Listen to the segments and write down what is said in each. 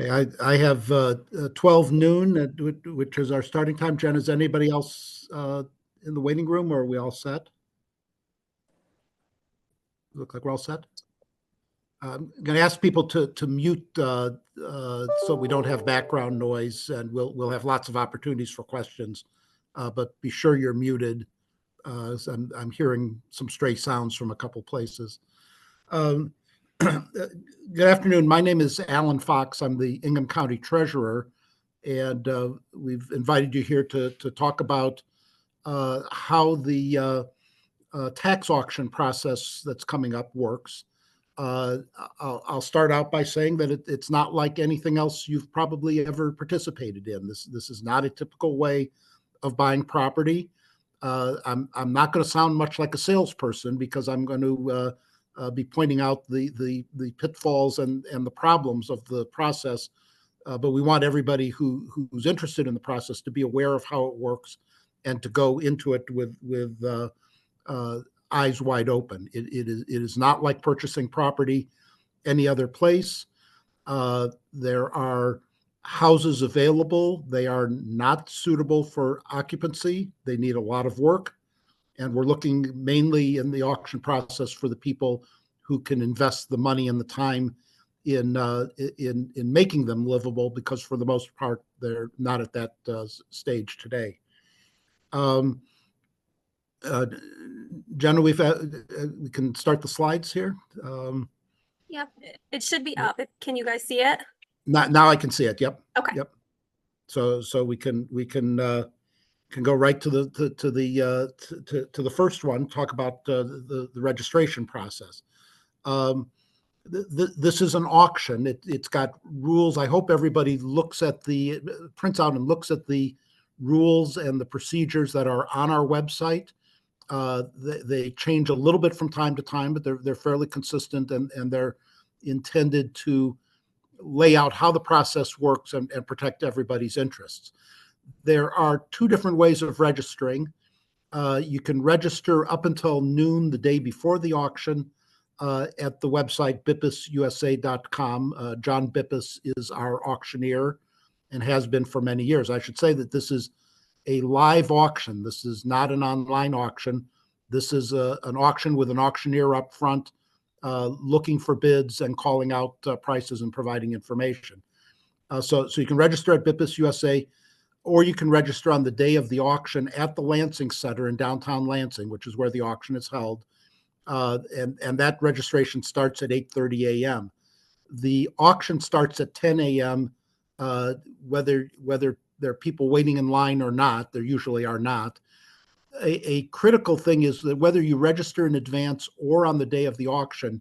Okay, I have 12 noon, which is our starting time. Jen, is anybody else in the waiting room, or are we all set? Look like we're all set. I'm going to ask people to mute so we don't have background noise, and we'll have lots of opportunities for questions. But be sure you're muted. So I'm hearing some stray sounds from a couple places. Good afternoon. My name is Alan Fox. I'm the Ingham County Treasurer, and we've invited you here to talk about how the tax auction process that's coming up works. I'll start out by saying that it's not like anything else you've probably ever participated in. This is not a typical way of buying property. I'm not going to sound much like a salesperson because I'm going to be pointing out the pitfalls and the problems of the process. But we want everybody who's interested in the process to be aware of how it works and to go into it with eyes wide open. It is not like purchasing property any other place. There are houses available. They are not suitable for occupancy. They need a lot of work. And we're looking mainly in the auction process for the people who can invest the money and the time in making them livable, because for the most part, they're not at that stage today. Jenna, we can start the slides here. Yep, it should be up. Can you guys see it? Now I can see it. Yep. Okay. Yep. So we can go right to the first one. Talk about the registration process. This is an auction. It's got rules. I hope everybody prints out and looks at the rules and the procedures that are on our website. They change a little bit from time to time, but they're fairly consistent, and they're intended to lay out how the process works and protect everybody's interests. There are two different ways of registering. You can register up until noon the day before the auction at the website bippususa.com. John Bippus is our auctioneer and has been for many years. I should say that this is a live auction. This is not an online auction. This is an auction with an auctioneer up front looking for bids and calling out prices and providing information. So you can register at Bippus USA, or you can register on the day of the auction at the Lansing Center in downtown Lansing, which is where the auction is held. And that registration starts at 8:30 a.m. The auction starts at 10 a.m. Whether there are people waiting in line or not. There usually are not. A critical thing is that whether you register in advance or on the day of the auction,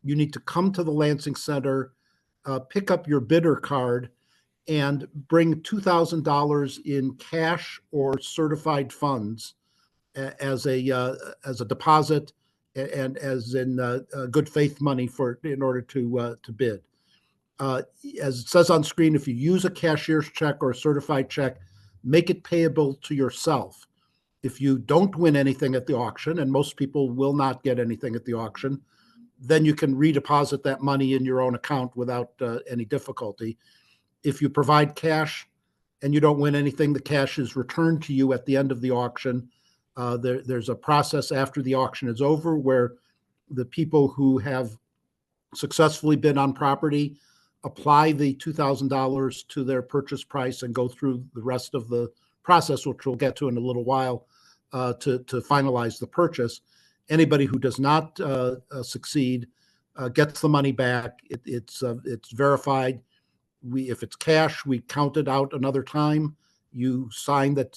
you need to come to the Lansing Center, pick up your bidder card, and bring $2,000 in cash or certified funds as a deposit and as in good faith money in order to bid. As it says on screen, if you use a cashier's check or a certified check, make it payable to yourself. If you don't win anything at the auction, and most people will not get anything at the auction, then you can redeposit that money in your own account without any difficulty. If you provide cash and you don't win anything, the cash is returned to you at the end of the auction. There's a process after the auction is over where the people who have successfully bid on property apply the $2,000 to their purchase price and go through the rest of the process, which we'll get to in a little while, to finalize the purchase. Anybody who does not succeed gets the money back. It's verified. If it's cash, we count it out another time. You sign that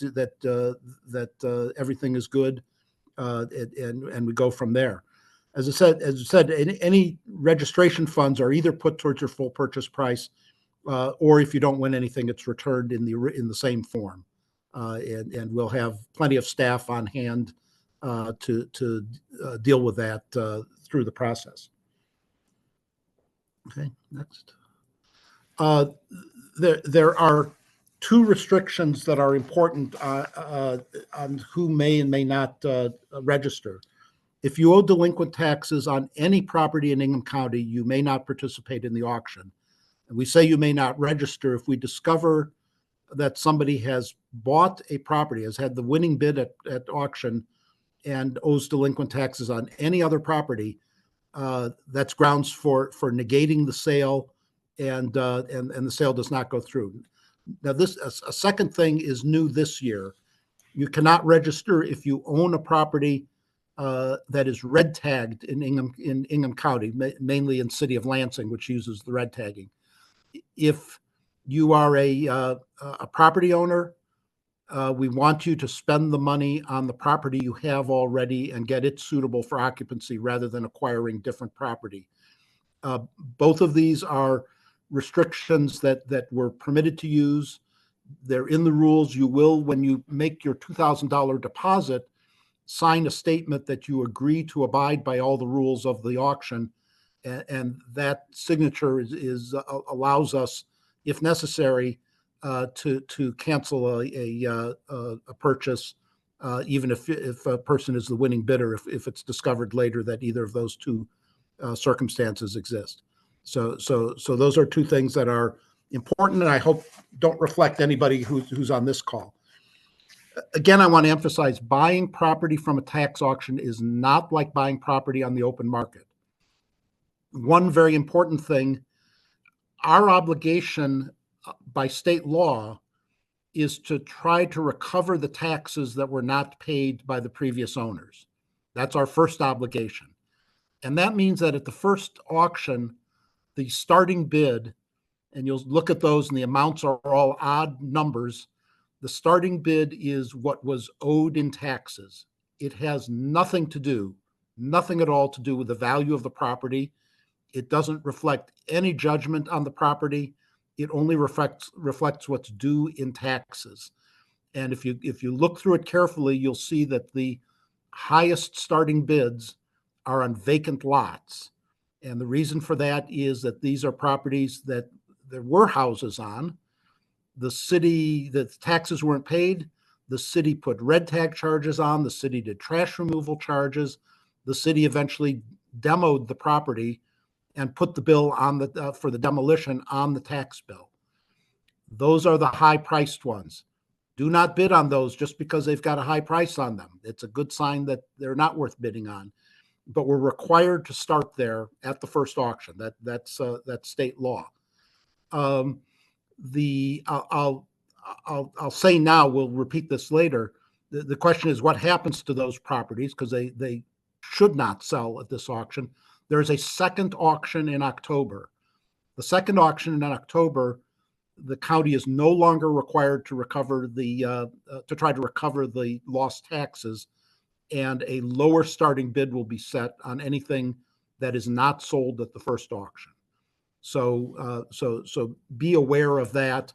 everything is good, and we go from there. As I said, any registration funds are either put towards your full purchase price, or if you don't win anything, it's returned in the same form. And we'll have plenty of staff on hand to deal with that through the process. Okay, next. There are two restrictions that are important on who may and may not register. If you owe delinquent taxes on any property in Ingham County, you may not participate in the auction. And we say you may not register if we discover that somebody has bought a property, has had the winning bid at auction, and owes delinquent taxes on any other property. That's grounds for negating the sale, and the sale does not go through. Now, a second thing is new this year. You cannot register if you own a property that is red tagged in Ingham County, mainly in city of Lansing, which uses the red tagging. If you are a property owner, we want you to spend the money on the property you have already and get it suitable for occupancy rather than acquiring different property. Both of these are restrictions that we're permitted to use. They're in the rules. You will, when you make your $2,000 deposit, sign a statement that you agree to abide by all the rules of the auction, and that signature allows us, if necessary, to cancel a purchase, even if a person is the winning bidder, if it's discovered later that either of those two circumstances exist. So those are two things that are important, and I hope don't reflect anybody who's on this call. Again, I want to emphasize, buying property from a tax auction is not like buying property on the open market. One very important thing, our obligation by state law is to try to recover the taxes that were not paid by the previous owners. That's our first obligation. And that means that at the first auction, the starting bid, and you'll look at those and the amounts are all odd numbers, the starting bid is what was owed in taxes. It has nothing at all to do with the value of the property. It doesn't reflect any judgment on the property. It only reflects what's due in taxes. And if you look through it carefully, you'll see that the highest starting bids are on vacant lots. And the reason for that is that these are properties that there were houses on. The taxes weren't paid. The city put red tag charges on. The city did trash removal charges. The city eventually demoed the property and put the bill on for the demolition on the tax bill. Those are the high-priced ones. Do not bid on those just because they've got a high price on them. It's a good sign that they're not worth bidding on. But we're required to start there at the first auction. That's state law. I'll say now, we'll repeat this later. The question is what happens to those properties, because they should not sell at this auction. There's a second auction in October. The second auction in October, the county is no longer required to try to recover the lost taxes, and a lower starting bid will be set on anything that is not sold at the first auction. So be aware of that.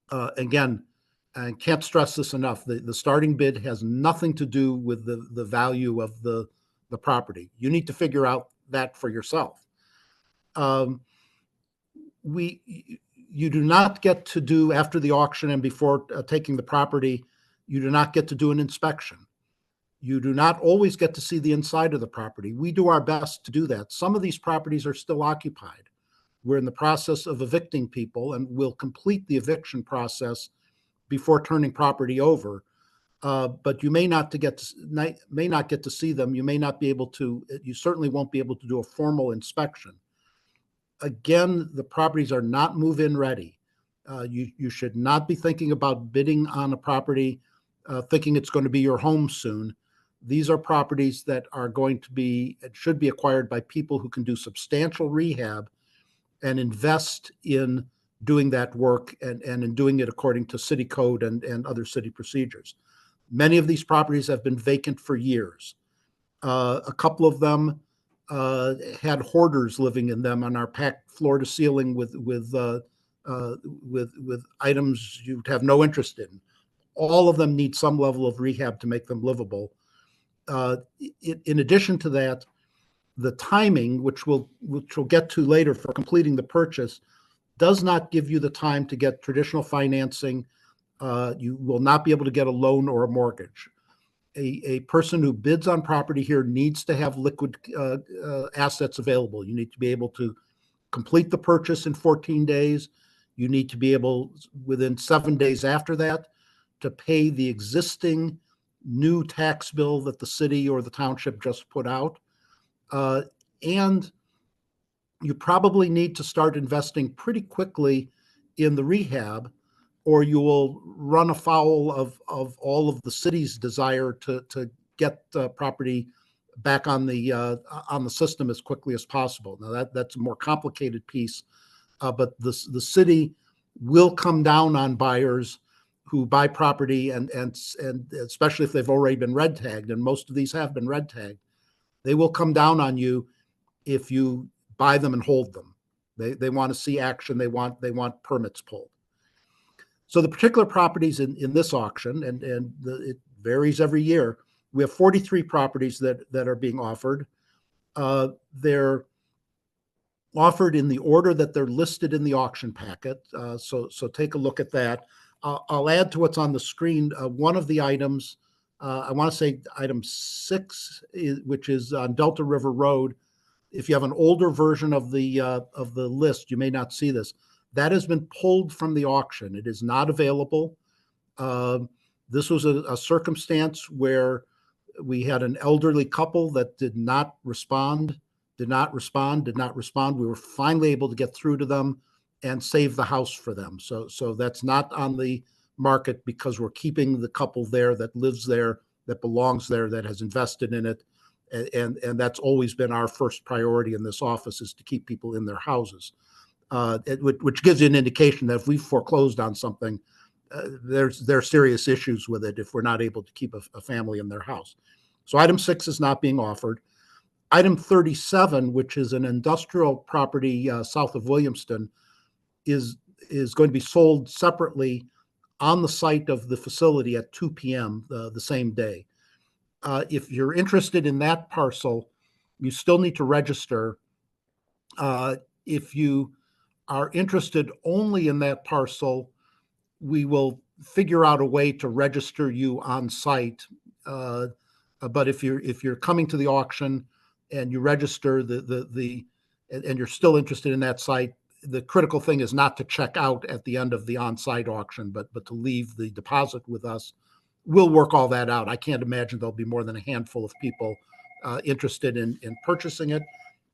Again, I can't stress this enough. The starting bid has nothing to do with the value of the property. You need to figure out that for yourself. You do not get to do, after the auction and before taking the property, you do not get to do an inspection. You do not always get to see the inside of the property. We do our best to do that. Some of these properties are still occupied. We're in the process of evicting people, and we'll complete the eviction process before turning property over. But you may not get to see them. You may not be able to. You certainly won't be able to do a formal inspection. Again, the properties are not move-in ready. You should not be thinking about bidding on a property thinking it's going to be your home soon. These are properties that are going to be, it should be acquired by people who can do substantial rehab and invest in doing that work and in doing it according to city code and other city procedures. Many of these properties have been vacant for years. A couple of them had hoarders living in them and are packed floor to ceiling with items you'd have no interest in. All of them need some level of rehab to make them livable. In addition to that, the timing, which we'll get to later for completing the purchase, does not give you the time to get traditional financing. You will not be able to get a loan or a mortgage. A person who bids on property here needs to have liquid assets available. You need to be able to complete the purchase in 14 days. You need to be able, within 7 days after that, to pay the existing new tax bill that the city or the township just put out. And you probably need to start investing pretty quickly in the rehab, or you will run afoul of all of the city's desire to get property back on the system as quickly as possible. Now that's a more complicated piece, but the city will come down on buyers who buy property and especially if they've already been red tagged, and most of these have been red tagged. They will come down on you if you buy them and hold them. They want to see action. They want permits pulled. So the particular properties in this auction, and it varies every year. We have 43 properties that are being offered. They're offered in the order that they're listed in the auction packet. So take a look at that. I'll add to what's on the screen. One of the items, I want to say item 6, which is on Delta River Road. If you have an older version of the list, you may not see this. That has been pulled from the auction. It is not available. This was a circumstance where we had an elderly couple that did not respond. We were finally able to get through to them and save the house for them. So that's not on the market because we're keeping the couple there that lives there, that belongs there, that has invested in it. And that's always been our first priority in this office, is to keep people in their houses, which gives you an indication that if we foreclosed on something, there are serious issues with it if we're not able to keep a family in their house. So item 6 is not being offered. Item 37, which is an industrial property south of Williamston, is going to be sold separately on the site of the facility at 2 p.m. The same day. If you're interested in that parcel, you still need to register. If you are interested only in that parcel, we will figure out a way to register you on site. But if you're coming to the auction and you register and you're still interested in that site, the critical thing is not to check out at the end of the on-site auction, but to leave the deposit with us. We'll work all that out. I can't imagine there'll be more than a handful of people interested in purchasing it.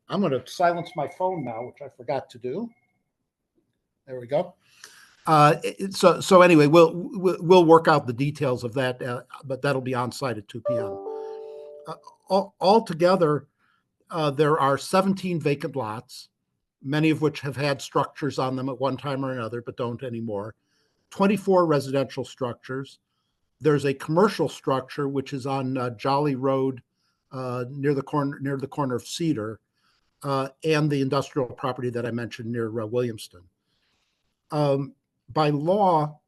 I'm going to silence my phone now, which I forgot to do. There we go. So anyway, we'll work out the details of that, but that'll be on site at 2 p.m. Altogether, there are 17 vacant lots, many of which have had structures on them at one time or another, but don't anymore. 24 residential structures. There's a commercial structure which is on Jolly Road, near the corner of Cedar, and the industrial property that I mentioned near Williamston. By law,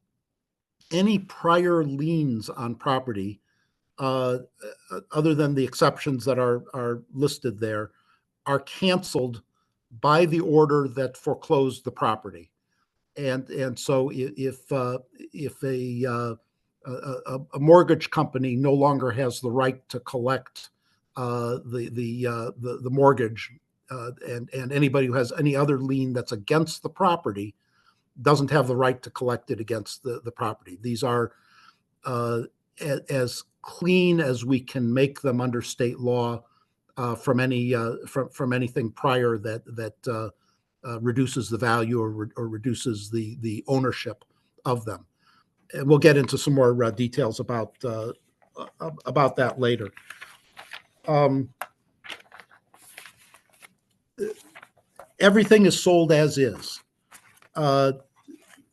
any prior liens on property, other than the exceptions that are listed there, are canceled by the order that foreclosed the property. And so if a mortgage company no longer has the right to collect the mortgage, and anybody who has any other lien that's against the property doesn't have the right to collect it against the property. These are as clean as we can make them under state law from anything prior that reduces the value or reduces the ownership of them. And we'll get into some more details about that later. Everything is sold as is.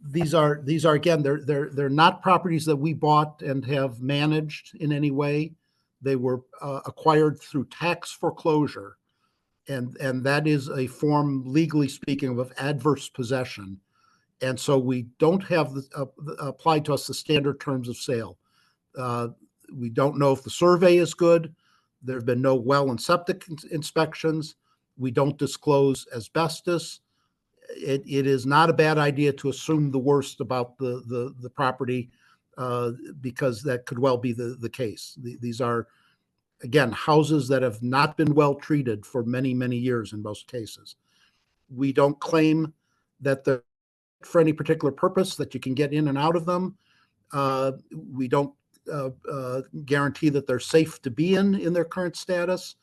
These are again, they're not properties that we bought and have managed in any way. They were acquired through tax foreclosure, and that is a form, legally speaking, of adverse possession. And so we don't have applied to us the standard terms of sale. We don't know if the survey is good. There have been no well and septic inspections. We don't disclose asbestos. It is not a bad idea to assume the worst about the property, because that could well be the case. These are, again, houses that have not been well treated for many, many years in most cases. We don't claim that they're for any particular purpose, that you can get in and out of them. We don't guarantee that they're safe to be in their current status.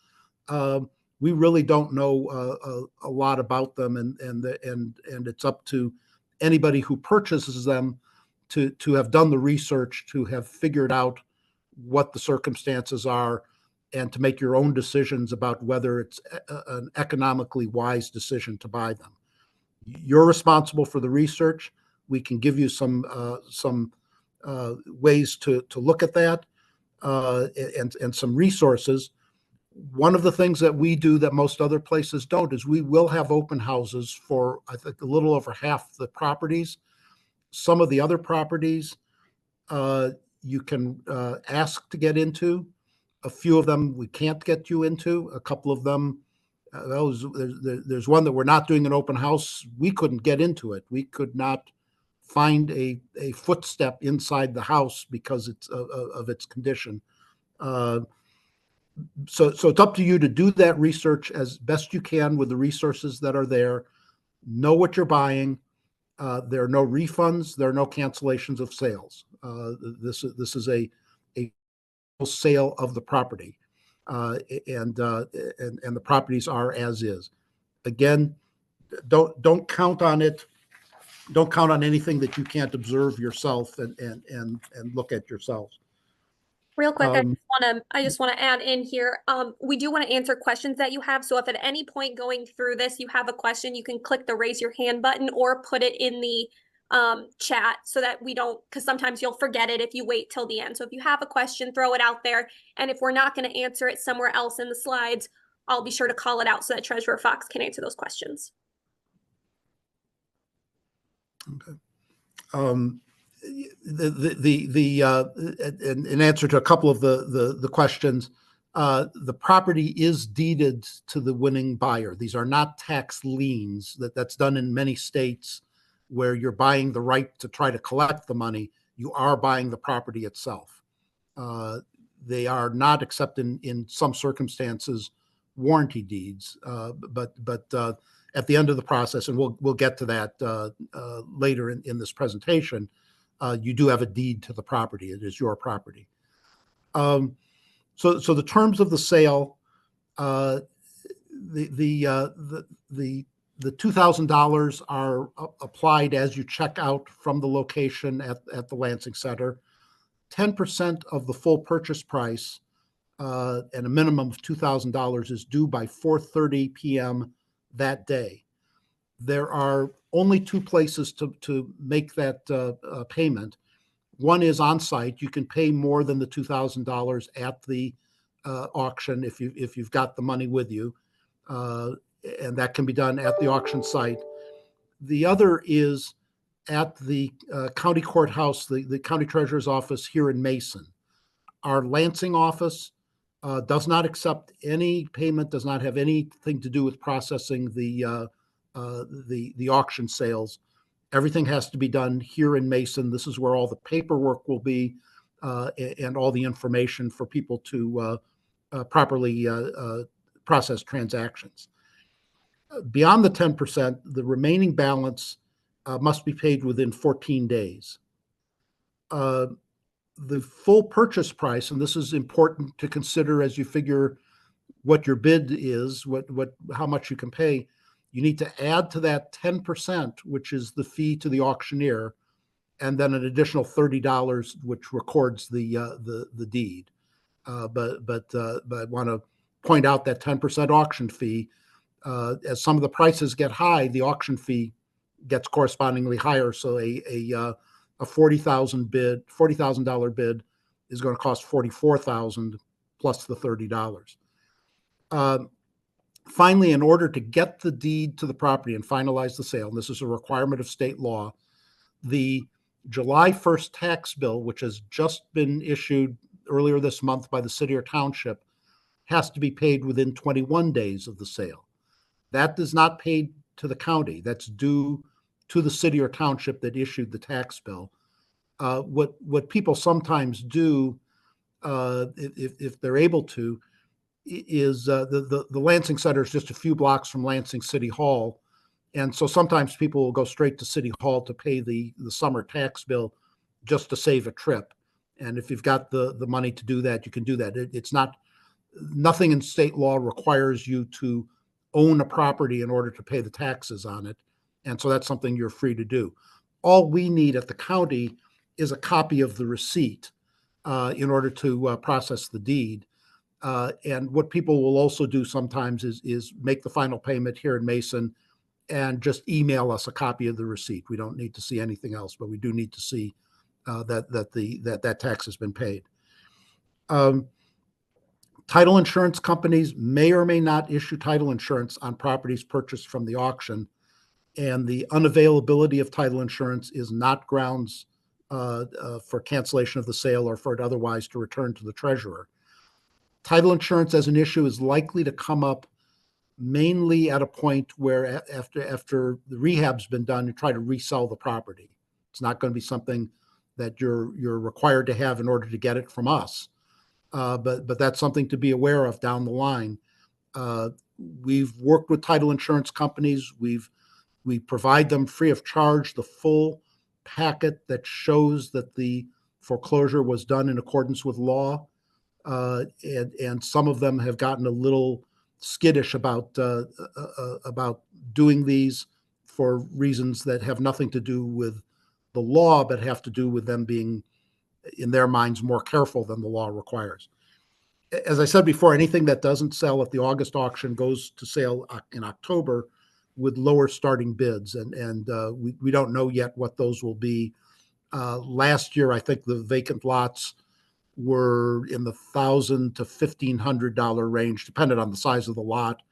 We really don't know a lot about them, and it's up to anybody who purchases them to have done the research, to have figured out what the circumstances are, and to make your own decisions about whether it's an economically wise decision to buy them. You're responsible for the research. We can give you some ways to look at that, and some resources. One of the things that we do that most other places don't is we will have open houses for, I think, a little over half the properties. Some of the other properties you can ask to get into. A few of them we can't get you into. A couple of them, there's one that we're not doing an open house. We couldn't get into it. We could not find a footstep inside the house because of its condition. So it's up to you to do that research as best you can with the resources that are there. Know what you're buying. There are no refunds. There are no cancellations of sales. This is a sale of the property, and the properties are as is. Again, don't count on it. Don't count on anything that you can't observe yourself and look at yourselves. Real quick, I just want to add in here. We do want to answer questions that you have. So if at any point going through this you have a question, you can click the raise your hand button or put it in the chat so that we don't, because sometimes you'll forget it if you wait till the end. So if you have a question, throw it out there. And if we're not going to answer it somewhere else in the slides, I'll be sure to call it out so that Treasurer Fox can answer those questions. Okay. In answer to a couple of the questions, the property is deeded to the winning buyer. These are not tax liens. That's done in many states where you're buying the right to try to collect the money. You are buying the property itself. They are not, except in some circumstances, warranty deeds. But at the end of the process, and we'll get to that later in this presentation, you do have a deed to the property. It is your property. So the terms of the sale, the $2,000 are applied as you check out from the location at the Lansing Center. 10% of the full purchase price and a minimum of $2,000 is due by 4:30 p.m. that day. There are only two places to make that payment. One is on site. You can pay more than the $2,000 at the auction if you've got the money with you, and that can be done at the auction site. The other is at the county courthouse, the county treasurer's office here in Mason. Our Lansing office does not accept any payment, does not have anything to do with processing the auction sales. Everything has to be done here in Mason. This is where all the paperwork will be and all the information for people to properly process transactions. Beyond the 10%, the remaining balance must be paid within 14 days. The full purchase price, and this is important to consider as you figure what your bid is, how much you can pay, you need to add to that 10%, which is the fee to the auctioneer, and then an additional $30, which records the deed. But I want to point out that 10% auction fee. As some of the prices get high, the auction fee gets correspondingly higher. So a $40,000 bid is going to cost $44,000 plus the $30. Finally, in order to get the deed to the property and finalize the sale, and this is a requirement of state law, the July 1st tax bill, which has just been issued earlier this month by the city or township, has to be paid within 21 days of the sale. That is not paid to the county. That's due to the city or township that issued the tax bill. What people sometimes do, if they're able to, is the Lansing Center is just a few blocks from Lansing City Hall, And so sometimes people will go straight to City Hall to pay the summer tax bill just to save a trip. And if you've got the money to do that, you can do that. It's not, nothing in state law requires you to own a property in order to pay the taxes on it. And so that's something you're free to do. All we need at the county is a copy of the receipt in order to process the deed. And what people will also do sometimes is make the final payment here in Mason and just email us a copy of the receipt. We don't need to see anything else, but we do need to see that tax has been paid. Title insurance companies may or may not issue title insurance on properties purchased from the auction, and the unavailability of title insurance is not grounds for cancellation of the sale or for it otherwise to return to the treasurer. Title insurance as an issue is likely to come up mainly at a point where after the rehab's been done, you try to resell the property. It's not going to be something that you're required to have in order to get it from us. But that's something to be aware of down the line. We've worked with title insurance companies. We provide them free of charge the full packet that shows that the foreclosure was done in accordance with law. And some of them have gotten a little skittish about doing these for reasons that have nothing to do with the law, but have to do with them being, in their minds, more careful than the law requires. As I said before, anything that doesn't sell at the August auction goes to sale in October with lower starting bids, and we don't know yet what those will be. Last year, I think the vacant lots were in the $1,000 to $1,500 range, depending on the size of the lot.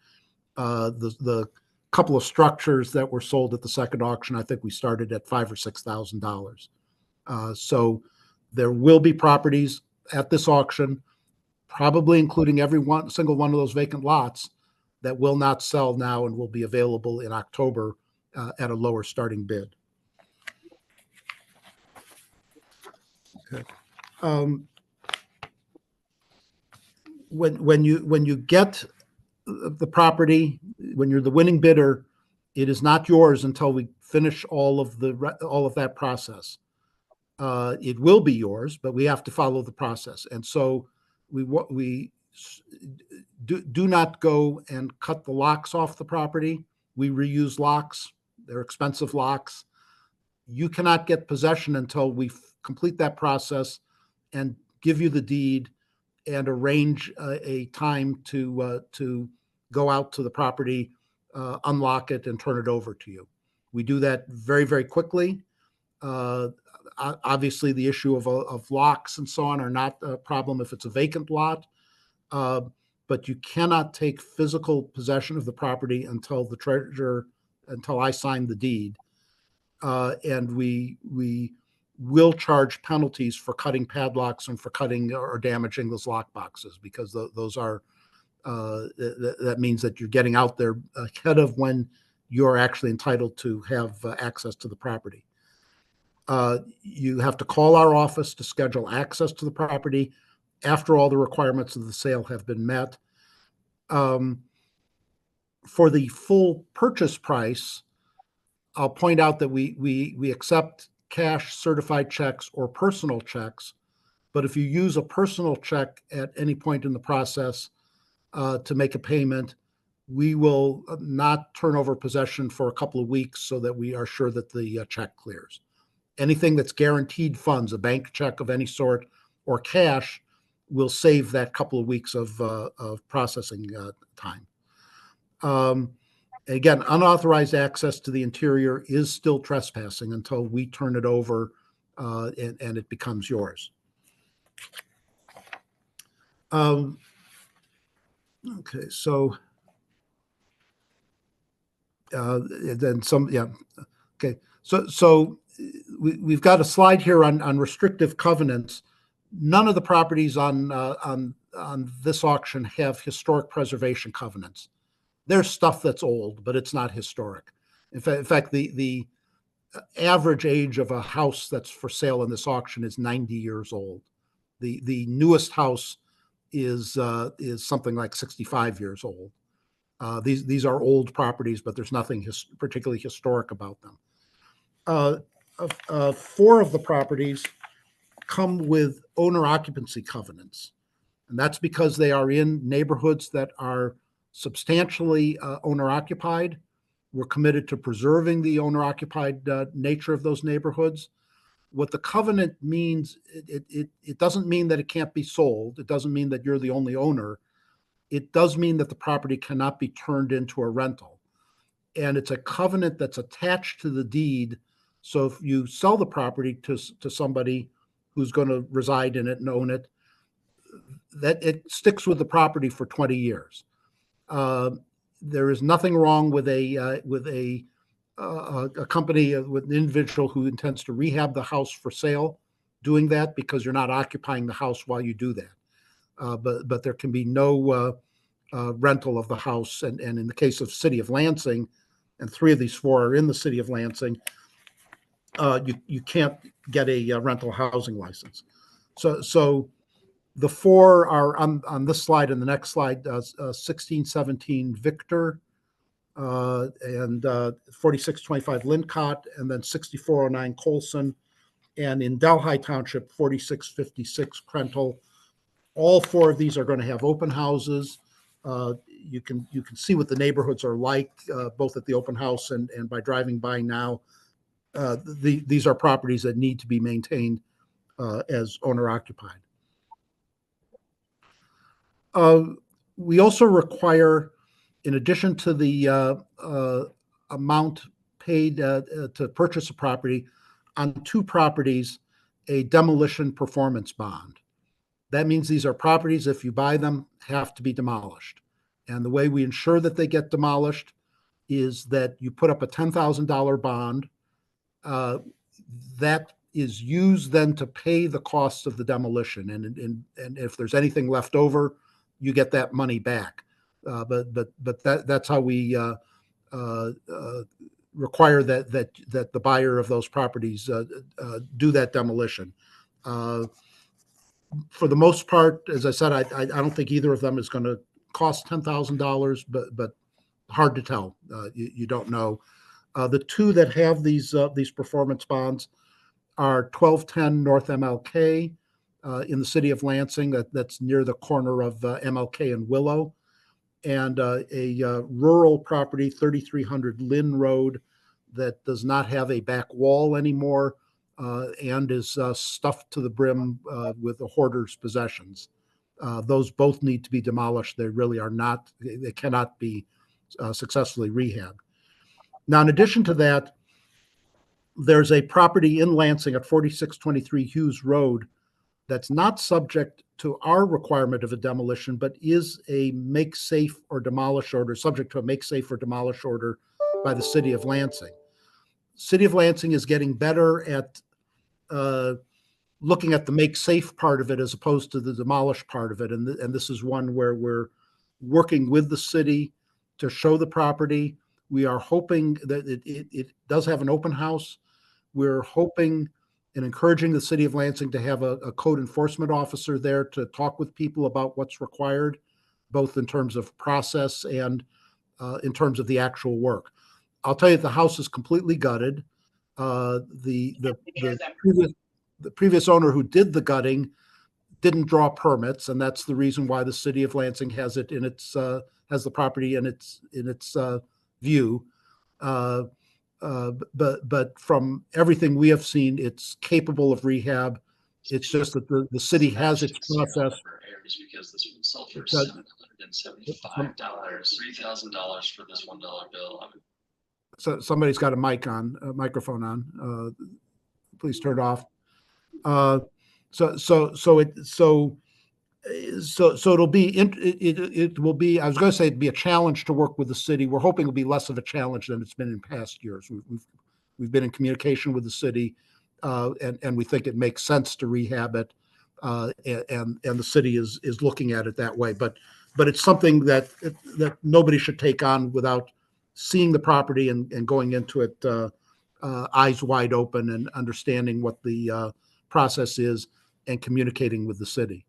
The couple of structures that were sold at the second auction, I think we started at $5,000 or $6,000. So there will be properties at this auction, probably including every single one of those vacant lots, that will not sell now and will be available in October at a lower starting bid. Okay. When you get the property, when you're the winning bidder, it is not yours until we finish all of that process. It will be yours, but we have to follow the process. And so we do not go and cut the locks off the property. We reuse locks. They're expensive locks. You cannot get possession until we complete that process and give you the deed and arrange a time to go out to the property, unlock it, and turn it over to you. We do that very, very quickly. Obviously, the issue of locks and so on are not a problem if it's a vacant lot, but you cannot take physical possession of the property until the treasurer, until I sign the deed. And we will charge penalties for cutting padlocks and for cutting or damaging those lock boxes, because those are that means that you're getting out there ahead of when you're actually entitled to have access to the property. You have to call our office to schedule access to the property after all the requirements of the sale have been met. For the full purchase price, I'll point out that we accept cash, certified checks, or personal checks. But if you use a personal check at any point in the process to make a payment, we will not turn over possession for a couple of weeks so that we are sure that the check clears. Anything that's guaranteed funds, a bank check of any sort, or cash, will save that couple of weeks of processing time. Again, unauthorized access to the interior is still trespassing until we turn it over and it becomes yours. Okay, so then some, yeah. Okay, so we've got a slide here on restrictive covenants. None of the properties on this auction have historic preservation covenants. There's stuff that's old, but it's not historic. In fact, the average age of a house that's for sale in this auction is 90 years old. The newest house is something like 65 years old. These are old properties, but there's nothing particularly historic about them. 4 of the properties come with owner occupancy covenants. And that's because they are in neighborhoods that are substantially owner occupied. We're committed to preserving the owner occupied nature of those neighborhoods. What the covenant means, it doesn't mean that it can't be sold. It doesn't mean that you're the only owner. It does mean that the property cannot be turned into a rental. And it's a covenant that's attached to the deed. So if you sell the property to somebody who's going to reside in it and own it, that it sticks with the property for 20 years. There is nothing wrong with a company, with an individual who intends to rehab the house for sale, doing that, because you're not occupying the house while you do that. But there can be no rental of the house. And in the case of City of Lansing, and 3 of these 4 are in the City of Lansing, you can't get a rental housing license. So the 4 are on this slide and the next slide, 1617 Victor, and 4625 Lincott, and then 6409 Colson, and in Delhi Township, 4656 Krentel. All 4 of these are going to have open houses. You can see what the neighborhoods are like, both at the open house and by driving by now. These are properties that need to be maintained as owner occupied. We also require, in addition to the amount paid to purchase a property, on 2 properties, a demolition performance bond. That means these are properties, if you buy them, have to be demolished. And the way we ensure that they get demolished is that you put up a $10,000 bond. That is used then to pay the costs of the demolition. And if there's anything left over, you get that money back. But that's how we require that the buyer of those properties do that demolition. For the most part, as I said, I don't think either of them is going to cost $10,000, but hard to tell. You don't know. The 2 that have these performance bonds are 1210 North MLK in the City of Lansing. That's near the corner of MLK and Willow, and a rural property, 3300 Lynn Road, that does not have a back wall anymore and is stuffed to the brim with a hoarder's possessions. Those both need to be demolished. They really are not, they cannot be successfully rehabbed. Now, in addition to that, there's a property in Lansing at 4623 Hughes Road that's not subject to our requirement of a demolition, but is a make safe or demolish order, subject to a make safe or demolish order by the City of Lansing. City of Lansing is getting better at looking at the make safe part of it as opposed to the demolish part of it. And this is one where we're working with the city to show the property. We are hoping that it does have an open house. We're hoping and encouraging the City of Lansing to have a code enforcement officer there to talk with people about what's required, both in terms of process and in terms of the actual work. I'll tell you, the house is completely gutted. The previous owner who did the gutting didn't draw permits, and that's the reason why the City of Lansing has it in its has the property in its view. But from everything we have seen, it's capable of rehab. It's just that the city has its process. Because this one sold for $775, $3,000 for this $1 bill. So somebody's got a microphone on. Please turn it off. So it'll be it will be. I was going to say it'd be a challenge to work with the city. We're hoping it'll be less of a challenge than it's been in past years. We've been in communication with the city, and we think it makes sense to rehab it, and the city is looking at it that way. But it's something that nobody should take on without seeing the property and going into it eyes wide open and understanding what the process is and communicating with the city.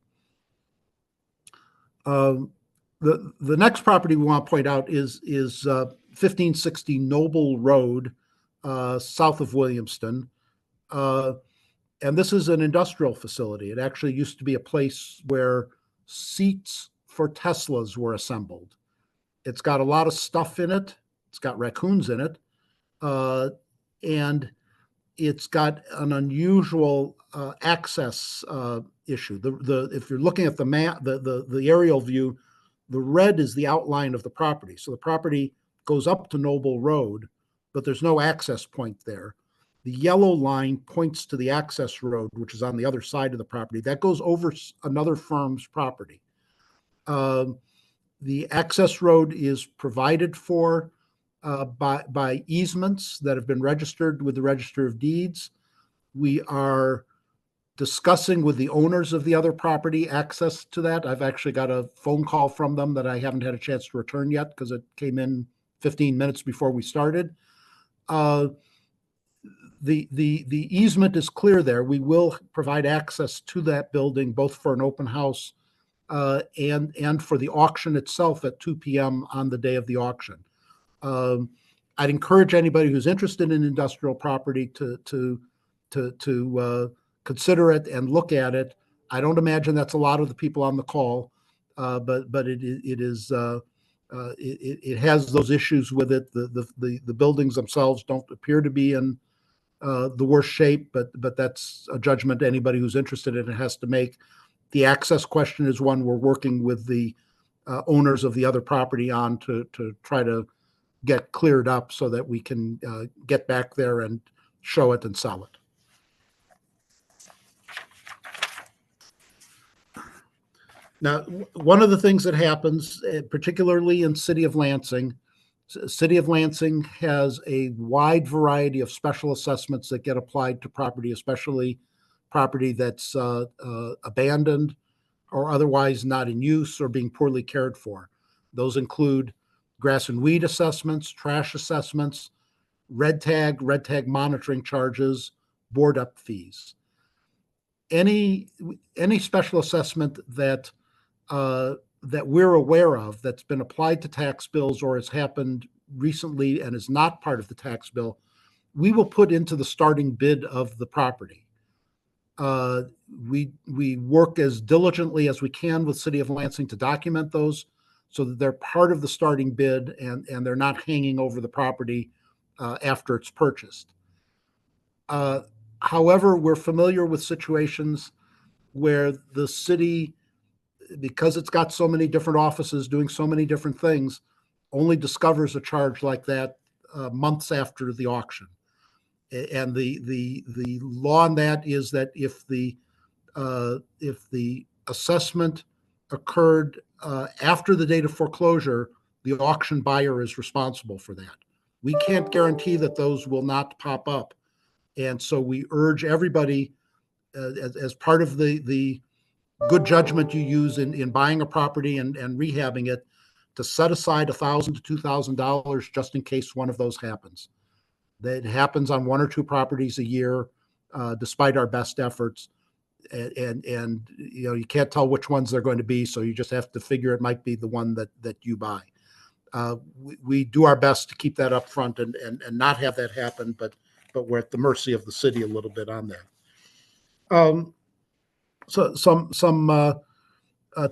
The next property we want to point out is 1560 Noble Road, south of Williamston. And this is an industrial facility. It actually used to be a place where seats for Teslas were assembled. It's got a lot of stuff in it. It's got raccoons in it. And it's got an unusual access issue. If you're looking at the map, the aerial view, the red is the outline of the property. So the property goes up to Noble Road, but there's no access point there. The yellow line points to the access road, which is on the other side of the property. That goes over another firm's property. The access road is provided for by easements that have been registered with the Register of Deeds. We are discussing with the owners of the other property access to that. I've actually got a phone call from them that I haven't had a chance to return yet because it came in 15 minutes before we started. The easement is clear there. We will provide access to that building both for an open house and for the auction itself at 2 p.m. on the day of the auction. I'd encourage anybody who's interested in industrial property to consider it and look at it. I don't imagine that's a lot of the people on the call, but it has those issues with it. The buildings themselves don't appear to be in the worst shape, but that's a judgment anybody who's interested in it has to make. The access question is one we're working with the owners of the other property on to try to get cleared up so that we can get back there and show it and sell it. Now, one of the things that happens, particularly in City of Lansing has a wide variety of special assessments that get applied to property, especially property that's abandoned or otherwise not in use or being poorly cared for. Those include grass and weed assessments, trash assessments, red tag monitoring charges, board up fees. Any special assessment that we're aware of that's been applied to tax bills or has happened recently and is not part of the tax bill, we will put into the starting bid of the property. We work as diligently as we can with City of Lansing to document those so that they're part of the starting bid and they're not hanging over the property after it's purchased. However, we're familiar with situations where the city, because it's got so many different offices doing so many different things, only discovers a charge like that months after the auction. And the law on that is that if the assessment occurred after the date of foreclosure, the auction buyer is responsible for that. We can't guarantee that those will not pop up. And so we urge everybody as part of the good judgment you use in buying a property and rehabbing it to set aside $1,000 to $2,000 just in case one of those happens. That happens on one or two properties a year, despite our best efforts. And you know, you can't tell which ones they're going to be, so you just have to figure it might be the one that you buy. We do our best to keep that up front and not have that happen, but we're at the mercy of the city a little bit on that. So some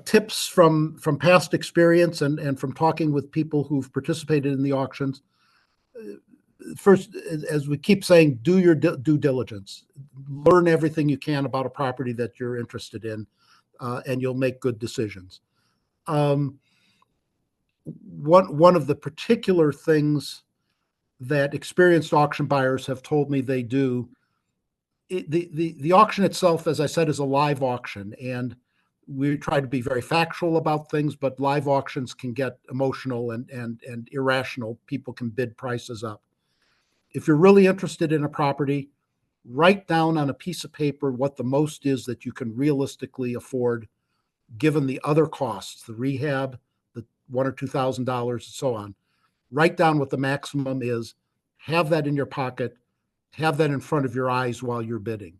tips from past experience and from talking with people who've participated in the auctions. First, as we keep saying, do your due diligence. Learn everything you can about a property that you're interested in, and you'll make good decisions. One of the particular things that experienced auction buyers have told me they do, the auction itself, as I said, is a live auction, and we try to be very factual about things, but live auctions can get emotional and irrational. People can bid prices up. If you're really interested in a property, write down on a piece of paper what the most is that you can realistically afford, given the other costs, the rehab, the $1,000 or $2,000, and so on. Write down what the maximum is, have that in your pocket, have that in front of your eyes while you're bidding,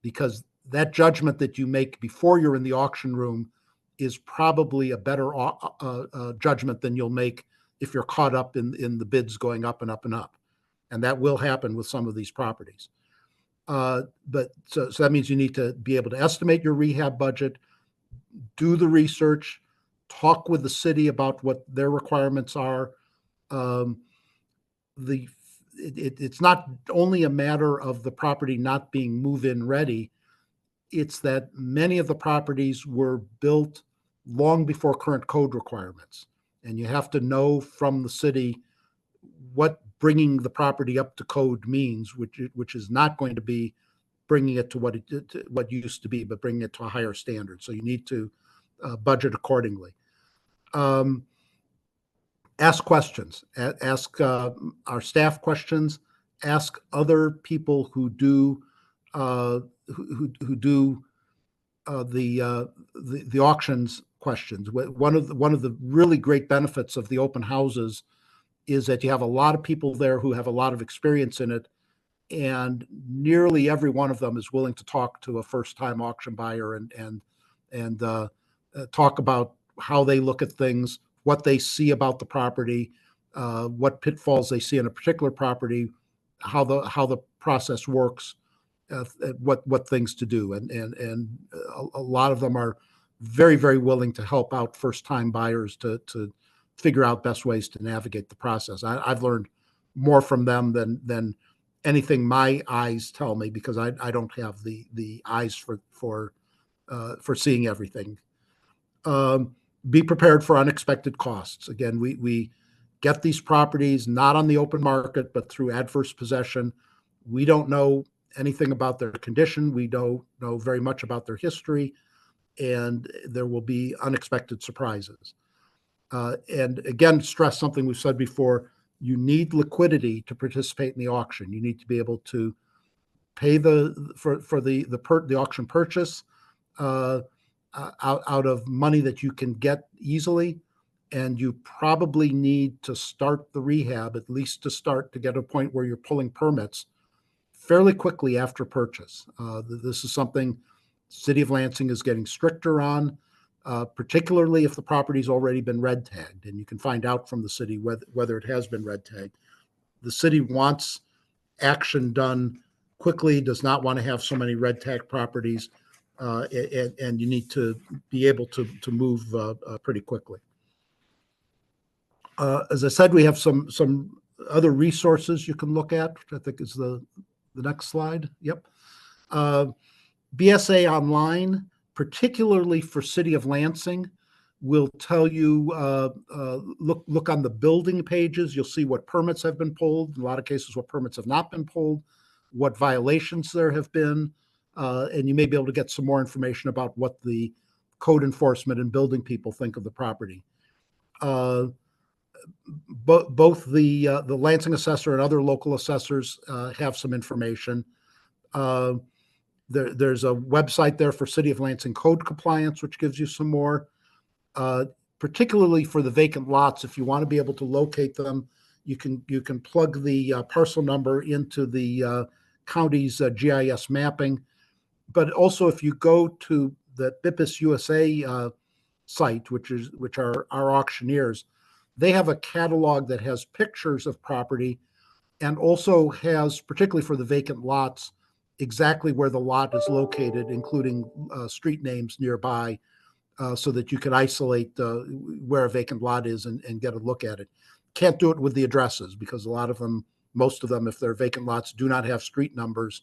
because that judgment that you make before you're in the auction room is probably a better judgment than you'll make if you're caught up in the bids going up and up and up. And that will happen with some of these properties. But so that means you need to be able to estimate your rehab budget, do the research, talk with the city about what their requirements are. It's not only a matter of the property not being move-in ready, it's that many of the properties were built long before current code requirements. And you have to know from the city what bringing the property up to code means, which is not going to be bringing it to what used to be, but bringing it to a higher standard. So you need to budget accordingly. Ask questions. Ask our staff questions. Ask other people who do the auctions questions. One of the really great benefits of the open houses is that you have a lot of people there who have a lot of experience in it, and nearly every one of them is willing to talk to a first-time auction buyer and talk about how they look at things, what they see about the property, what pitfalls they see in a particular property, how the process works, what things to do, and a lot of them are very, very willing to help out first-time buyers to figure out best ways to navigate the process. I've learned more from them than anything my eyes tell me, because I don't have the eyes for seeing everything. Be prepared for unexpected costs. Again, we get these properties not on the open market, but through adverse possession. We don't know anything about their condition. We don't know very much about their history, and there will be unexpected surprises. And again, stress something we've said before: you need liquidity to participate in the auction. You need to be able to pay for the auction purchase out of money that you can get easily, and you probably need to start the rehab, at least to get to a point where you're pulling permits fairly quickly after purchase. This is something City of Lansing is getting stricter on, particularly if the property's already been red tagged, and you can find out from the city whether it has been red tagged. The city wants action done quickly, does not want to have so many red tag properties, and you need to be able to move pretty quickly. As I said, we have some other resources you can look at, which I think is the next slide. Yep. BSA Online, particularly for City of Lansing, will tell you, look on the building pages. You'll see what permits have been pulled, in a lot of cases what permits have not been pulled, what violations there have been, and you may be able to get some more information about what the code enforcement and building people think of the property. Both the Lansing assessor and other local assessors have some information. There's a website there for City of Lansing code compliance, which gives you some more, particularly for the vacant lots. If you want to be able to locate them, you can plug the parcel number into the county's GIS mapping. But also, if you go to the BIPIS USA site, which are our auctioneers, they have a catalog that has pictures of property, and also has, particularly for the vacant lots, exactly where the lot is located, including street names nearby, so that you can isolate where a vacant lot is and get a look at it. Can't do it with the addresses, because a lot of them, most of them, if they're vacant lots, do not have street numbers,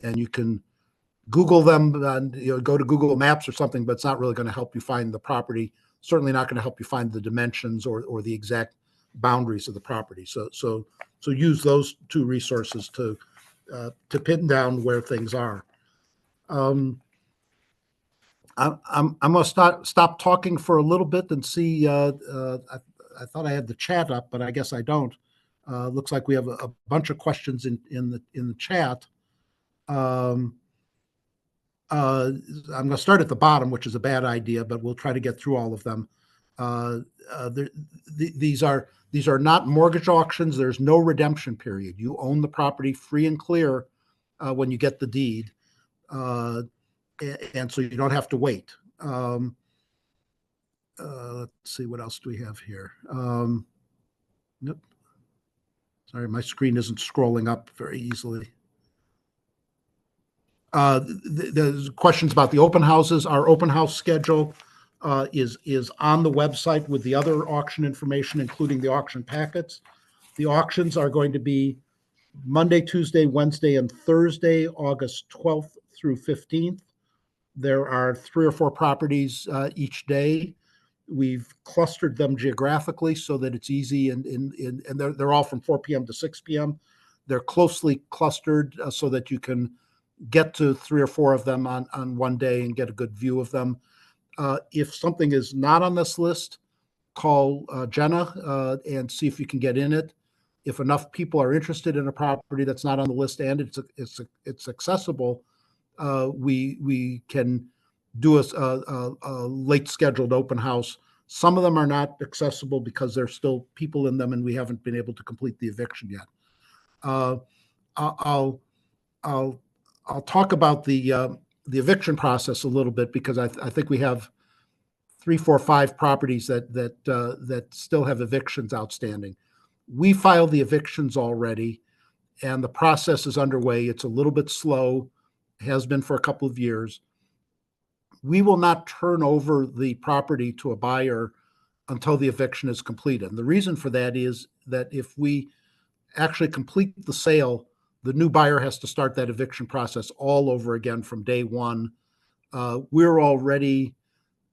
and you can Google them and go to Google Maps or something, but it's not really going to help you find the property. Certainly not going to help you find the dimensions or the exact boundaries of the property. So use those two resources to pin down where things are. I'm going to stop talking for a little bit and see. I thought I had the chat up, but I guess I don't. Looks like we have a bunch of questions in the chat. I'm going to start at the bottom, which is a bad idea, but we'll try to get through all of them. These are not mortgage auctions. There's no redemption period. You own the property free and clear when you get the deed, and so you don't have to wait. let's see, what else do we have here? Nope. Sorry, my screen isn't scrolling up very easily. The questions about the open houses. Our open house schedule is on the website with the other auction information, including the auction packets. The auctions are going to be Monday, Tuesday, Wednesday, and Thursday, August 12th through 15th. There are 3 or 4 properties each day. We've clustered them geographically so that it's easy, and they're all from 4 p.m. to 6 p.m. They're closely clustered so that you can get to 3 or 4 of them on one day and get a good view of them. If something is not on this list, call Jenna and see if you can get in it. If enough people are interested in a property that's not on the list and it's accessible, we can do a late scheduled open house. Some of them are not accessible because there's still people in them and we haven't been able to complete the eviction yet. I'll talk about the eviction process a little bit because I think we have 3, 4, 5 properties that still have evictions outstanding. We filed the evictions already, and the process is underway. It's a little bit slow, has been for a couple of years. We will not turn over the property to a buyer until the eviction is completed. And the reason for that is that if we actually complete the sale, the new buyer has to start that eviction process all over again from day one. We're already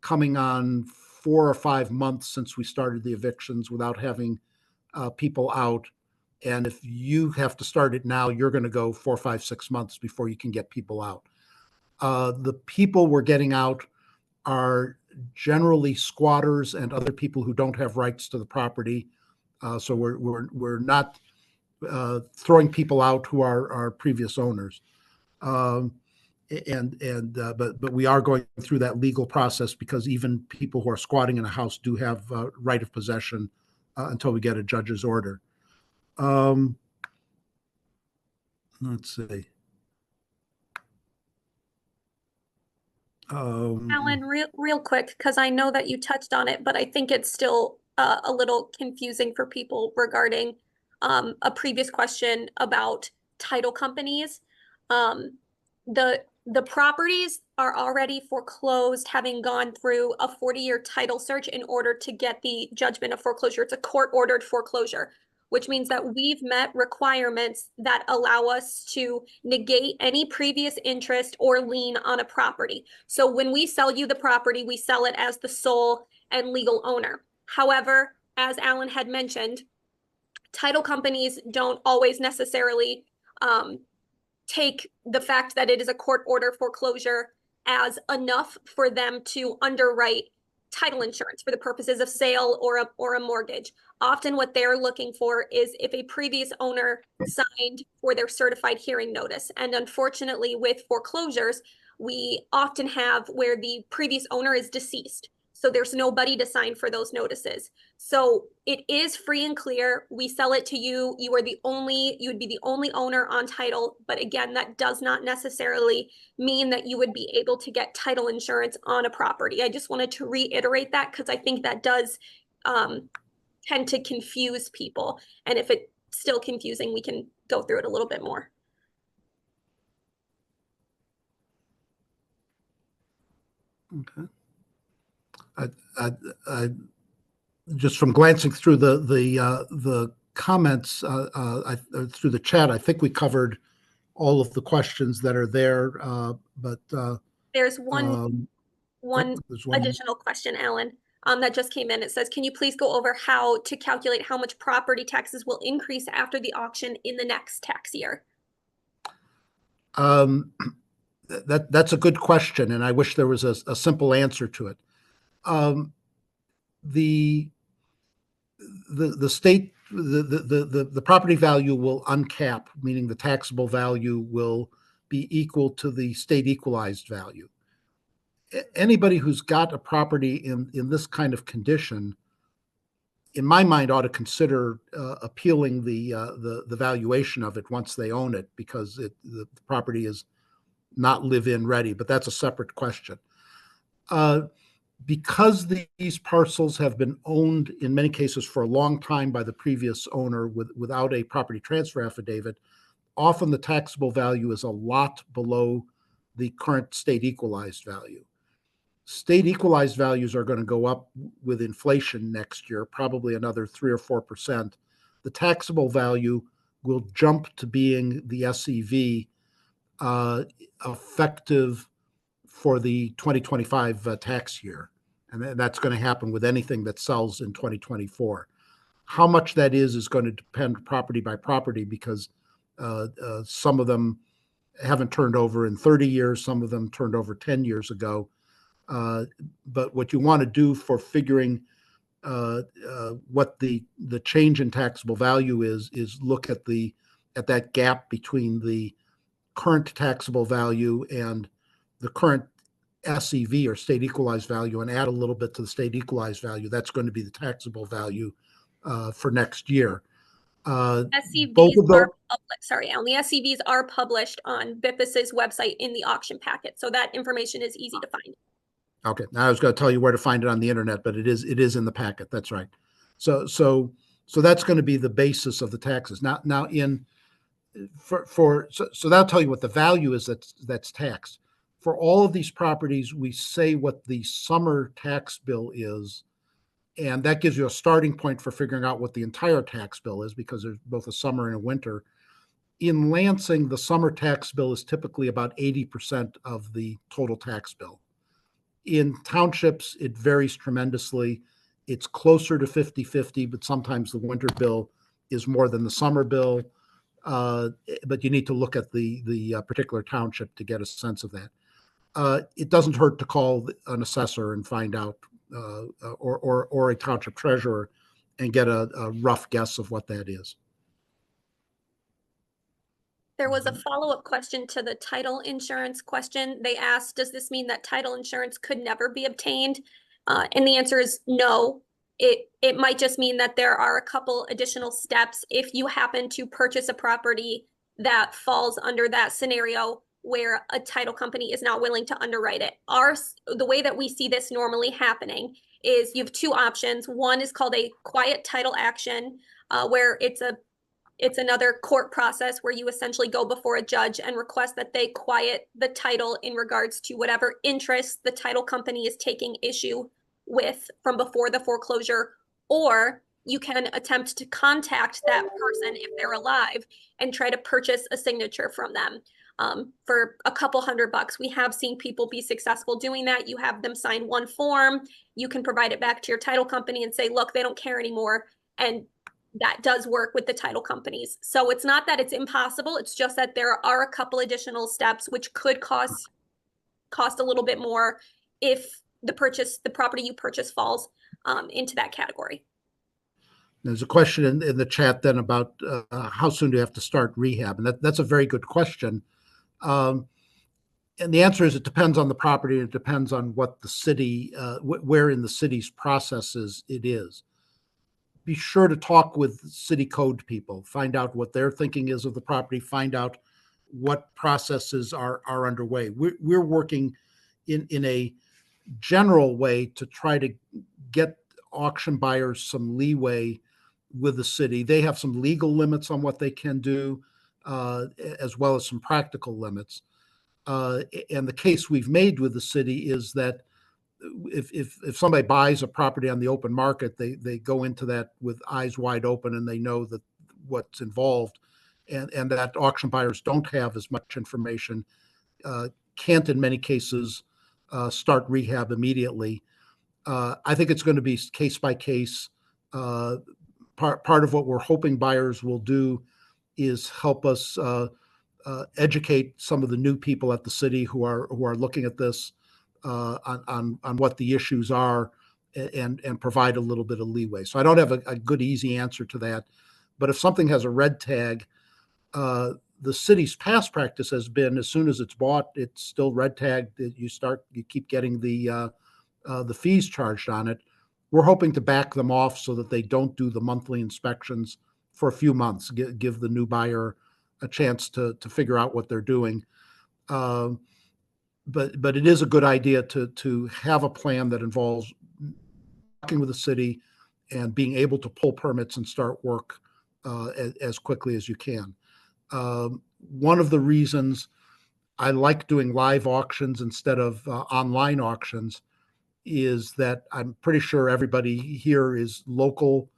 coming on 4 or 5 months since we started the evictions without having people out. And if you have to start it now, you're going to go 4, 5, 6 months before you can get people out. The people we're getting out are generally squatters and other people who don't have rights to the property. So we're not throwing people out who are our previous owners. But we are going through that legal process because even people who are squatting in a house do have right of possession until we get a judge's order. Let's see. Alan, real quick, because I know that you touched on it, but I think it's still a little confusing for people regarding a previous question about title companies. The properties are already foreclosed, having gone through a 40-year title search in order to get the judgment of foreclosure. It's a court-ordered foreclosure, which means that we've met requirements that allow us to negate any previous interest or lien on a property. So when we sell you the property, we sell it as the sole and legal owner. However, as Alan had mentioned, title companies don't always necessarily take the fact that it is a court order foreclosure as enough for them to underwrite title insurance for the purposes of sale or a mortgage. Often what they're looking for is if a previous owner signed for their certified hearing notice. And unfortunately with foreclosures, we often have where the previous owner is deceased. So there's nobody to sign for those notices. So it is free and clear. We sell it to you. You would be the only owner on title. But again, that does not necessarily mean that you would be able to get title insurance on a property. I just wanted to reiterate that because I think that does tend to confuse people. And if it's still confusing, we can go through it a little bit more. Okay. I just from glancing through the comments through the chat, I think we covered all of the questions that are there. But there's one additional question, Alan, that just came in. It says, "Can you please go over how to calculate how much property taxes will increase after the auction in the next tax year?" That's a good question, and I wish there was a simple answer to it. The state, the property value will uncap, meaning the taxable value will be equal to the state equalized value. Anybody who's got a property in this kind of condition, in my mind, ought to consider appealing the valuation of it once they own it, because the property is not live-in ready. But that's a separate question. Because these parcels have been owned in many cases for a long time by the previous owner without a property transfer affidavit, often the taxable value is a lot below the current state equalized value. State equalized values are going to go up with inflation next year, probably another 3 or 4%. The taxable value will jump to being the SEV effective for the 2025 tax year. And that's going to happen with anything that sells in 2024. How much that is going to depend property by property, because some of them haven't turned over in 30 years, some of them turned over 10 years ago. But what you want to do for figuring what the change in taxable value is look at that gap between the current taxable value and the current SEV, or state equalized value, and add a little bit to the state equalized value. That's going to be the taxable value for next year. SCVs are published. Sorry, Alan. The SCVs are published on BIPIS's website in the auction packet, so that information is easy to find. Okay, now I was going to tell you where to find it on the internet, but it is in the packet. That's right. So that's going to be the basis of the taxes. Now so that'll tell you what the value is that's taxed. For all of these properties, we say what the summer tax bill is, and that gives you a starting point for figuring out what the entire tax bill is, because there's both a summer and a winter. In Lansing, the summer tax bill is typically about 80% of the total tax bill. In townships, it varies tremendously. It's closer to 50-50, but sometimes the winter bill is more than the summer bill. But you need to look at the particular township to get a sense of that. It doesn't hurt to call an assessor and find out, or a township treasurer, and get a rough guess of what that is. There was a follow-up question to the title insurance question. They asked, does this mean that title insurance could never be obtained? And the answer is no. It might just mean that there are a couple additional steps if you happen to purchase a property that falls under that scenario where a title company is not willing to underwrite it. The way that we see this normally happening is you have two options. One is called a quiet title action, where it's another court process where you essentially go before a judge and request that they quiet the title in regards to whatever interest the title company is taking issue with from before the foreclosure. Or you can attempt to contact that person if they're alive and try to purchase a signature from them for a couple $100. We have seen people be successful doing that. You have them sign one form, you can provide it back to your title company and say, look, they don't care anymore. And that does work with the title companies. So it's not that it's impossible. It's just that there are a couple additional steps which could cost a little bit more if the property you purchase falls into that category. There's a question in the chat then about how soon do you have to start rehab? And that's a very good question. And the answer is it depends on the property. It depends on what the city, where in the city's processes it is. Be sure to talk with city code people, find out what their thinking is of the property, find out what processes are underway. We're working in a general way to try to get auction buyers some leeway with the city. They have some legal limits on what they can do, as well as some practical limits. And the case we've made with the city is that if somebody buys a property on the open market, they go into that with eyes wide open, and they know that what's involved, and that auction buyers don't have as much information, can't in many cases start rehab immediately. I think it's going to be case by case. Part of what we're hoping buyers will do is help us educate some of the new people at the city who are looking at this on what the issues are, and provide a little bit of leeway. So I don't have a good, easy answer to that. But if something has a red tag, the city's past practice has been, as soon as it's bought, it's still red tagged. You keep getting the fees charged on it. We're hoping to back them off so that they don't do the monthly inspections for a few months, give the new buyer a chance to figure out what they're doing. but it is a good idea to have a plan that involves working with the city and being able to pull permits and start work as quickly as you can. One of the reasons I like doing live auctions instead of online auctions is that I'm pretty sure everybody here is local,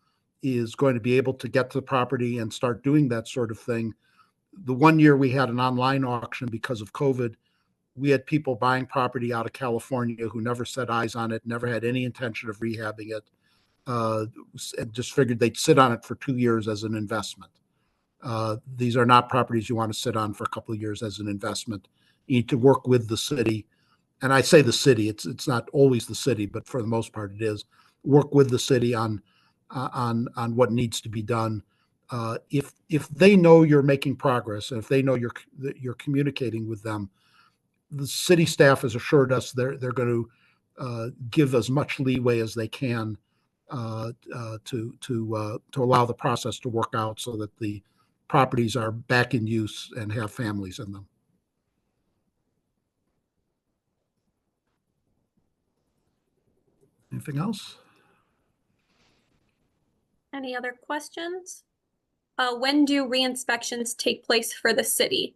is going to be able to get to the property and start doing that sort of thing. The one year we had an online auction because of COVID, we had people buying property out of California who never set eyes on it, never had any intention of rehabbing it, and just figured they'd sit on it for 2 years as an investment. These are not properties you want to sit on for a couple of years as an investment. You need to work with the city. And I say the city, it's not always the city, but for the most part it is. Work with the city on what needs to be done. If they know you're making progress, and if they know you're communicating with them, the city staff has assured us they're going to give as much leeway as they can to allow the process to work out so that the properties are back in use and have families in them. Anything else? Any other questions? When do re-inspections take place for the city?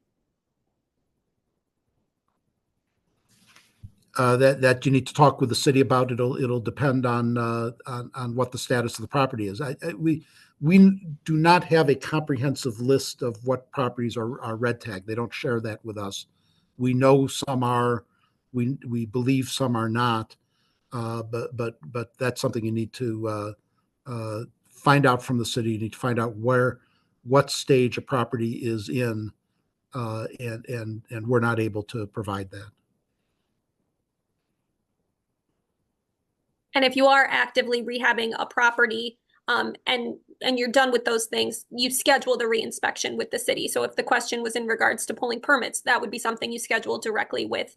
That you need to talk with the city about. It'll depend on what the status of the property is. We do not have a comprehensive list of what properties are red tagged. They don't share that with us. We know some are. We believe some are not. But that's something you need to find out from the city. You need to find out what stage a property is in, and we're not able to provide that. And if you are actively rehabbing a property, and you're done with those things, you schedule the re-inspection with the city. So if the question was in regards to pulling permits, that would be something you schedule directly with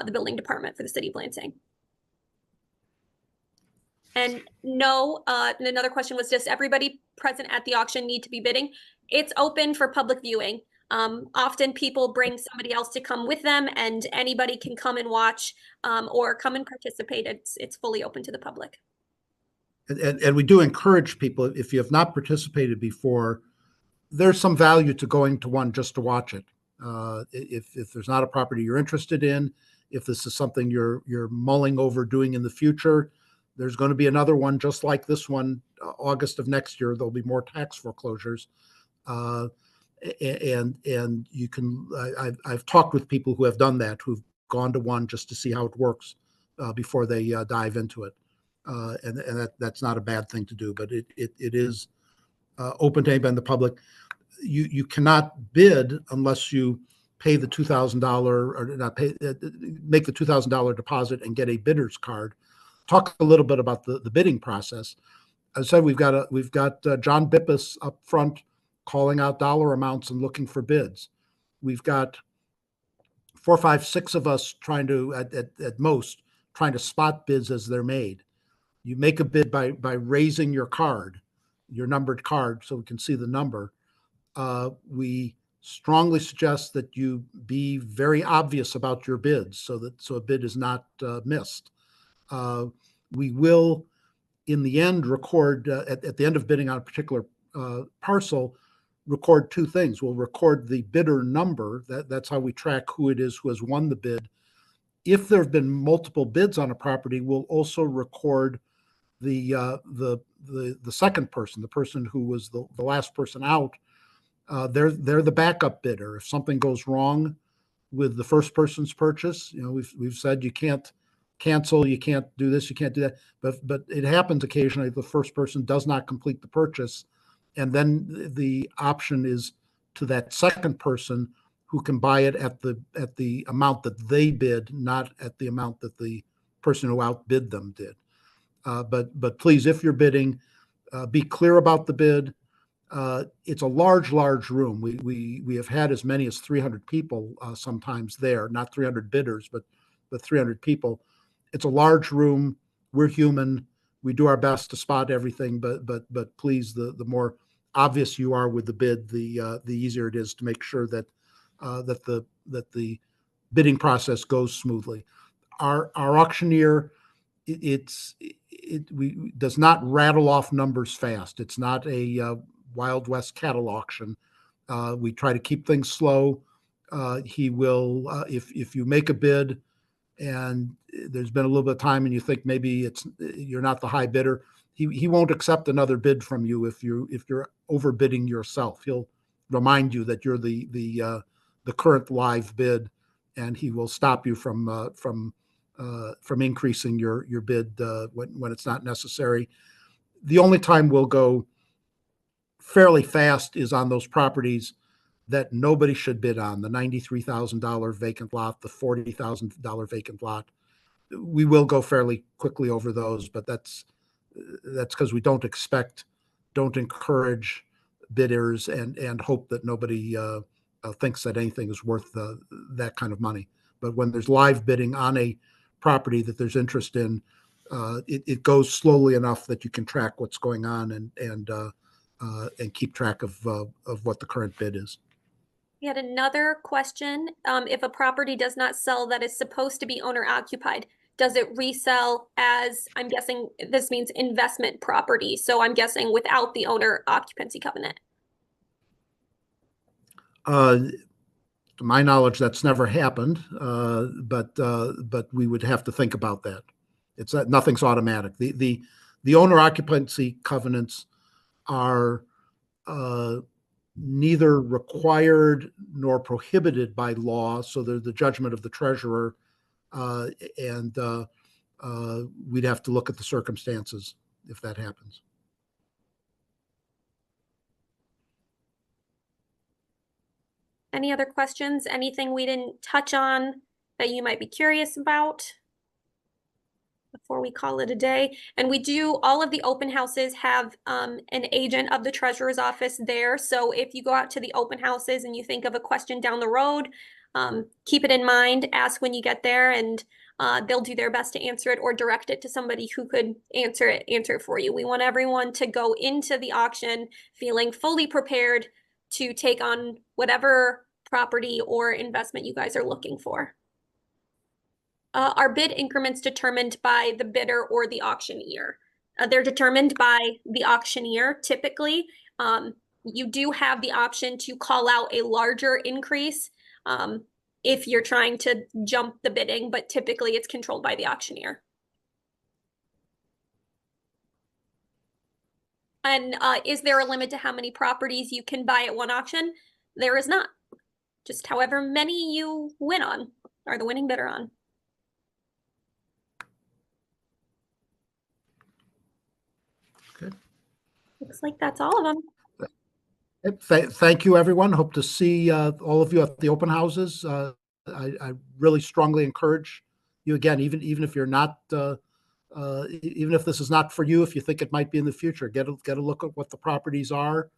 the building department for the city of Lansing. And no, another question was, does everybody present at the auction need to be bidding? It's open for public viewing. Often people bring somebody else to come with them, and anybody can come and watch or come and participate. It's fully open to the public. And we do encourage people, if you have not participated before, there's some value to going to one just to watch it. If there's not a property you're interested in, if this is something you're mulling over doing in the future, there's going to be another one just like this one, August of next year. There'll be more tax foreclosures. And you can, I've talked with people who have done that, who've gone to one just to see how it works before they dive into it. And that's not a bad thing to do, but it is open to anybody in the public. You cannot bid unless you pay the $2,000 or not pay, make the $2,000 deposit and get a bidder's card. Talk a little bit about the bidding process. As I said, we've got John Bippus up front calling out dollar amounts and looking for bids. We've got 4, 5, 6 of us trying to, at most, trying to spot bids as they're made. You make a bid by raising your card, your numbered card, so we can see the number. We strongly suggest that you be very obvious about your bids so a bid is not missed. We will, in the end, record at the end of bidding on a particular parcel, record 2 things. We'll record the bidder number. That's how we track who it is who has won the bid. If there have been multiple bids on a property, we'll also record the second person, the person who was the last person out. They're the backup bidder. If something goes wrong with the first person's purchase, we've said you can't cancel, you can't do this, you can't do that. But it happens occasionally. The first person does not complete the purchase, and then the option is to that second person who can buy it at the amount that they bid, not at the amount that the person who outbid them did. But please, if you're bidding, be clear about the bid. It's a large room. We have had as many as 300 people sometimes there, not 300 bidders, but 300 people. It's a large room. We're human. We do our best to spot everything, but please, the more obvious you are with the bid, the easier it is to make sure that the bidding process goes smoothly. Our auctioneer, does not rattle off numbers fast. It's not a Wild West cattle auction. We try to keep things slow. He will, if you make a bid and there's been a little bit of time and you think maybe you're not the high bidder, he won't accept another bid from you if you're overbidding yourself. He'll remind you that you're the current live bid, and he will stop you from increasing your bid when it's not necessary. The only time we'll go fairly fast is on those properties that nobody should bid on, the $93,000 vacant lot, the $40,000 vacant lot. We will go fairly quickly over those, but that's because we don't encourage bidders and hope that nobody thinks that anything is worth that kind of money. But when there's live bidding on a property that there's interest in, it goes slowly enough that you can track what's going on and keep track of what the current bid is. We had another question. If a property does not sell that is supposed to be owner occupied, does it resell as, I'm guessing this means investment property, so I'm guessing without the owner occupancy covenant? To my knowledge, that's never happened, but we would have to think about that. Nothing's automatic. The owner occupancy covenants are neither required nor prohibited by law, so they're the judgment of the treasurer, and we'd have to look at the circumstances if that happens. Any other questions? Anything we didn't touch on that you might be curious about before we call it a day? And we do, all of the open houses have an agent of the treasurer's office there. So if you go out to the open houses and you think of a question down the road, keep it in mind, ask when you get there, and they'll do their best to answer it or direct it to somebody who could answer it for you. We want everyone to go into the auction feeling fully prepared to take on whatever property or investment you guys are looking for. Are bid increments determined by the bidder or the auctioneer? They're determined by the auctioneer typically. You do have the option to call out a larger increase if you're trying to jump the bidding, but typically it's controlled by the auctioneer. And is there a limit to how many properties you can buy at one auction? There is not. Just however many you win on, or the winning bidder on. Okay. Looks like that's all of them. Thank you, everyone. Hope to see all of you at the open houses. I really strongly encourage you, again, even if you're not, even if this is not for you, if you think it might be in the future, get a look at what the properties are,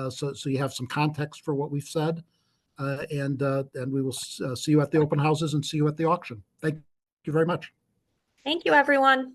so you have some context for what we've said, and we will see you at the open houses and see you at the auction. Thank you very much. Thank you, everyone.